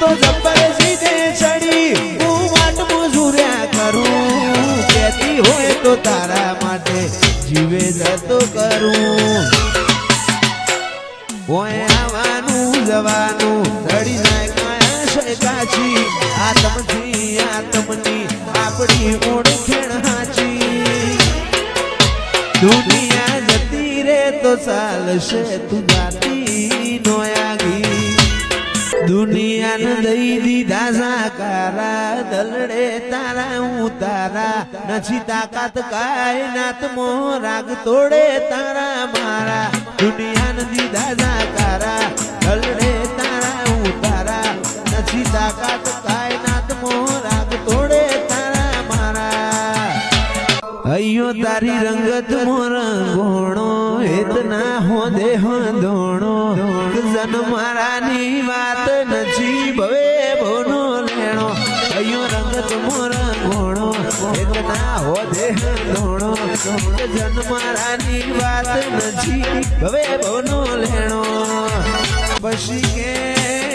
તો જબ્બર સીધે ચડી હું વાટ મજૂર્યા કરું કહેતી હોય તો તારા માટે જીવે જતો કરું ઓય આવવાનું જવાનું ધડી જાય કાયા કાચી આત્મની આપણી ઓળખેણ હાચી દુનિયા જતી રે તો ચાલશે તું જાતી નોયાગી દુનિયાને દઈ દીધા સાકારા દલડે તારા હું તારા નથી તાકાત કાયનાત મો રાગ તોડે તારા મારા દુનિયાને દીધા સાકારા દલડે તારા હું તારા નથી તાકાત કાયનાત મો રાગ તોડે તારા મારા અયો તારી રંગત મોર ગોણો એતના હો દેહ દોણો જન મારાની વાત નથી ભવે ભોનો લેણો અયો રંગત મોર ગોણો એતના હો દેહ દોણો જન મારાની વાત નથી ભવે ભોનો લેણો પછી કે